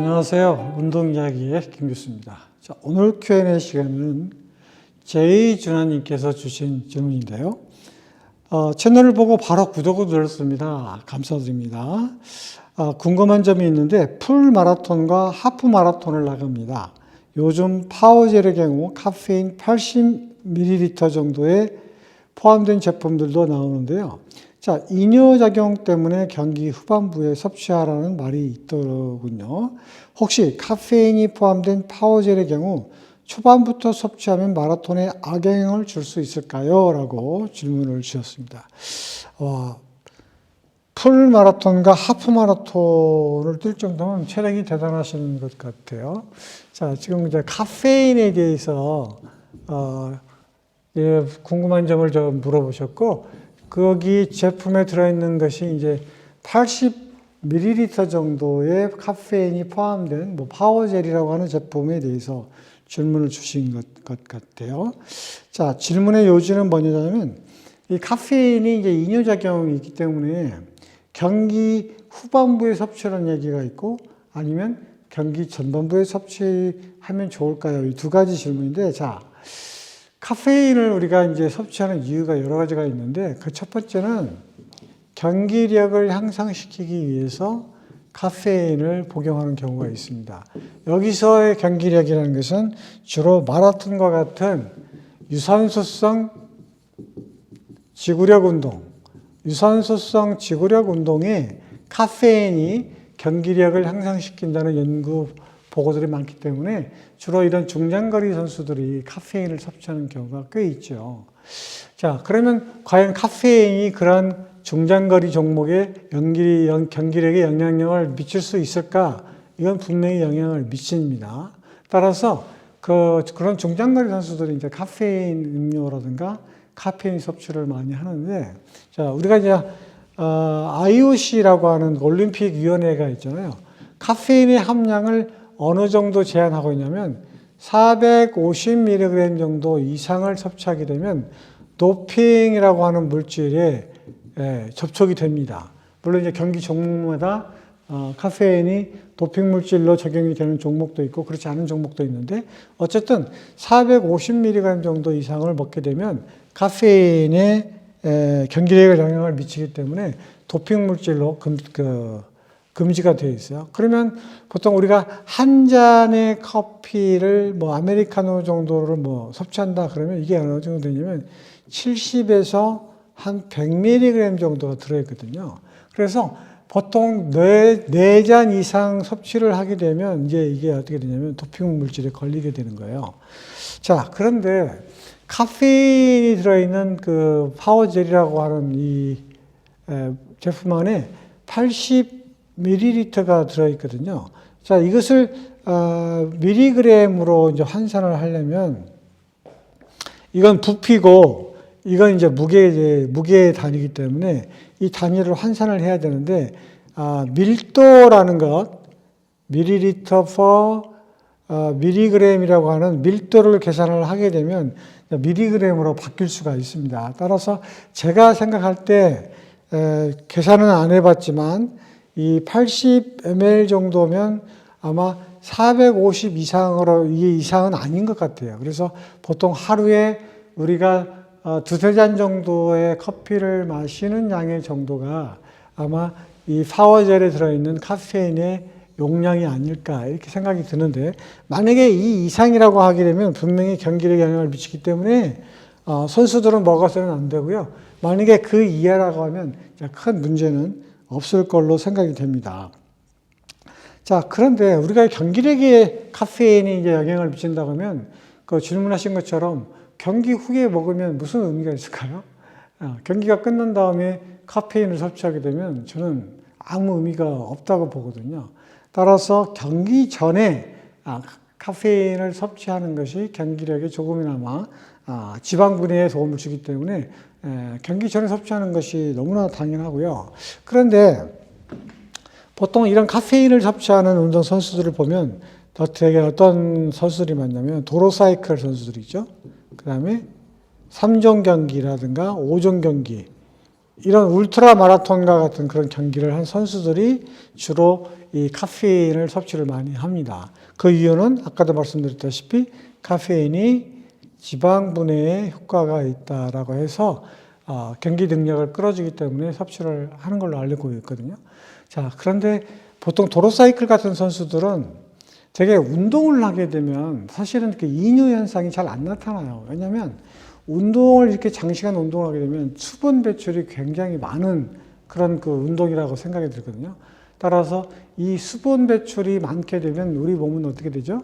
안녕하세요. 운동이야기의 김교수입니다. 자, 오늘 Q&A 시간은 제이준하님께서 주신 질문인데요. 채널을 보고 바로 구독을 눌렀습니다. 감사드립니다. 궁금한 점이 있는데 풀 마라톤과 하프 마라톤을 나갑니다. 요즘 파워젤의 경우 카페인 80ml 정도에 포함된 제품들도 나오는데요. 자, 이뇨작용 때문에 경기 후반부에 섭취하라는 말이 있더군요. 혹시 카페인이 포함된 파워젤의 경우 초반부터 섭취하면 마라톤에 악영향을 줄 수 있을까요? 라고 질문을 주셨습니다. 풀 마라톤과 하프 마라톤을 뛸 정도면 체력이 대단하신 것 같아요. 자, 지금 이제 카페인에 대해서 궁금한 점을 좀 물어보셨고, 거기 제품에 들어있는 것이 이제 80ml 정도의 카페인이 포함된 파워젤이라고 하는 제품에 대해서 질문을 주신 것 같아요. 자, 질문의 요지는 뭐냐면, 이 카페인이 이제 이뇨작용이 있기 때문에 경기 후반부에 섭취하는 얘기가 있고, 아니면 경기 전반부에 섭취하면 좋을까요? 이 두 가지 질문인데, 자, 카페인을 우리가 이제 섭취하는 이유가 여러 가지가 있는데, 그 첫 번째는 경기력을 향상시키기 위해서 카페인을 복용하는 경우가 있습니다. 여기서의 경기력이라는 것은 주로 마라톤과 같은 유산소성 지구력 운동에 카페인이 경기력을 향상시킨다는 연구 보고들이 많기 때문에 주로 이런 중장거리 선수들이 카페인을 섭취하는 경우가 꽤 있죠. 자, 그러면 과연 카페인이 그런 중장거리 종목에 경기력에 영향력을 미칠 수 있을까? 이건 분명히 영향을 미칩니다. 따라서 그런 중장거리 선수들이 이제 카페인 음료라든가 카페인 섭취를 많이 하는데, 자, 우리가 이제 IOC라고 하는 올림픽 위원회가 있잖아요. 카페인의 함량을 어느 정도 제한하고 있냐면 450mg 정도 이상을 섭취하게 되면 도핑이라고 하는 물질에 접촉이 됩니다. 물론 이제 경기 종목마다 카페인이 도핑 물질로 적용이 되는 종목도 있고 그렇지 않은 종목도 있는데, 어쨌든 450mg 정도 이상을 먹게 되면 카페인에 경기력에 영향을 미치기 때문에 도핑 물질로 금지가 되어 있어요. 그러면 보통 우리가 한 잔의 커피를 아메리카노 정도를 섭취한다 그러면 이게 어느 정도 되냐면 70에서 한 100mg 정도가 들어있거든요. 그래서 보통 4잔 이상 섭취를 하게 되면 이제 이게 어떻게 되냐면 도핑 물질에 걸리게 되는 거예요. 자, 그런데 카페인이 들어있는 그 파워젤이라고 하는 이 제품 안에 80ml가 들어있거든요. 자, 이것을 미리그램으로 이제 환산을 하려면 이건 부피고 이건 이제 무게의 단위이기 때문에 이 단위를 환산을 해야 되는데, 밀도라는 것, 밀리리터 per 미리그램이라고 하는 밀도를 계산을 하게 되면 미리그램으로 바뀔 수가 있습니다. 따라서 제가 생각할 때 계산은 안 해봤지만 이 80ml 정도면 아마 450 이상으로, 이게 이상은 아닌 것 같아요. 그래서 보통 하루에 우리가 두세 잔 정도의 커피를 마시는 양의 정도가 아마 이 파워젤에 들어있는 카페인의 용량이 아닐까 이렇게 생각이 드는데, 만약에 이 이상이라고 하게 되면 분명히 경기력에 영향을 미치기 때문에 선수들은 먹어서는 안 되고요. 만약에 그 이하라고 하면 큰 문제는 없을 걸로 생각이 됩니다. 자, 그런데 우리가 경기력에 카페인이 이제 영향을 미친다고 하면 그 질문하신 것처럼 경기 후에 먹으면 무슨 의미가 있을까요? 경기가 끝난 다음에 카페인을 섭취하게 되면 저는 아무 의미가 없다고 보거든요. 따라서 경기 전에 카페인을 섭취하는 것이 경기력에 조금이나마 지방 분해에 도움을 주기 때문에 경기 전에 섭취하는 것이 너무나 당연하고요. 그런데 보통 이런 카페인을 섭취하는 운동 선수들을 보면 되게 어떤 선수들이 많냐면 도로사이클 선수들이죠. 그 다음에 3종 경기라든가 5종 경기, 이런 울트라 마라톤과 같은 그런 경기를 한 선수들이 주로 이 카페인을 섭취를 많이 합니다. 그 이유는 아까도 말씀드렸다시피 카페인이 지방 분해에 효과가 있다라고 해서 경기 능력을 끌어주기 때문에 섭취를 하는 걸로 알고 있거든요. 자, 그런데 보통 도로사이클 같은 선수들은 되게 운동을 하게 되면 사실은 그 이뇨 현상이 잘 안 나타나요. 왜냐하면 운동을 이렇게 장시간 운동을 하게 되면 수분 배출이 굉장히 많은 그런 그 운동이라고 생각이 들거든요. 따라서 이 수분 배출이 많게 되면 우리 몸은 어떻게 되죠?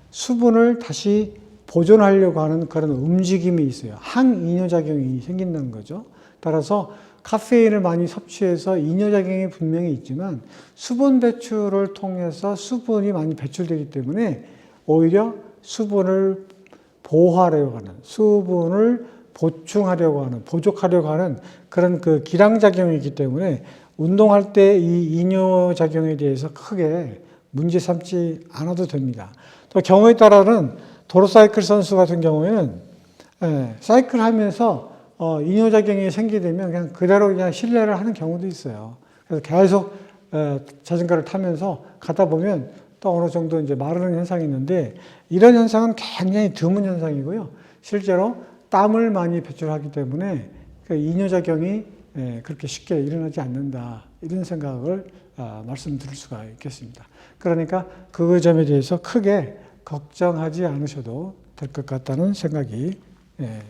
수분을 다시 보존하려고 하는 그런 움직임이 있어요. 항이뇨작용이 생긴다는 거죠. 따라서 카페인을 많이 섭취해서 이뇨작용이 분명히 있지만 수분 배출을 통해서 수분이 많이 배출되기 때문에 오히려 수분을 보호하려고 하는, 수분을 보충하려고 하는, 보족하려고 하는 그런 그 기량작용이 있기 때문에 운동할 때 이 이뇨작용에 대해서 크게 문제 삼지 않아도 됩니다. 또 경우에 따라는 도로사이클 선수 같은 경우에는 사이클 하면서 이뇨작용이 생기게 되면 그냥 그대로 그냥 실내를 하는 경우도 있어요. 그래서 계속 자전거를 타면서 가다 보면 또 어느 정도 이제 마르는 현상이 있는데 이런 현상은 굉장히 드문 현상이고요. 실제로 땀을 많이 배출하기 때문에 그 이뇨작용이 그렇게 쉽게 일어나지 않는다. 이런 생각을 말씀드릴 수가 있겠습니다. 그러니까 그 점에 대해서 크게 걱정하지 않으셔도 될 것 같다는 생각이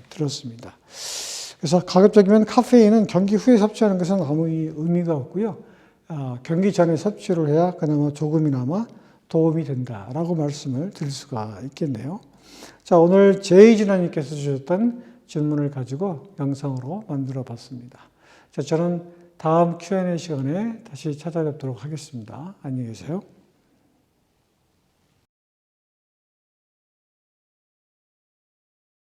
들었습니다. 그래서 가급적이면 카페인은 경기 후에 섭취하는 것은 아무 의미가 없고요. 경기 전에 섭취를 해야 그나마 조금이나마 도움이 된다라고 말씀을 드릴 수가 있겠네요. 자, 오늘 제이진아님께서 주셨던 질문을 가지고 영상으로 만들어 봤습니다. 자, 저는 다음 Q&A 시간에 다시 찾아뵙도록 하겠습니다. 안녕히 계세요.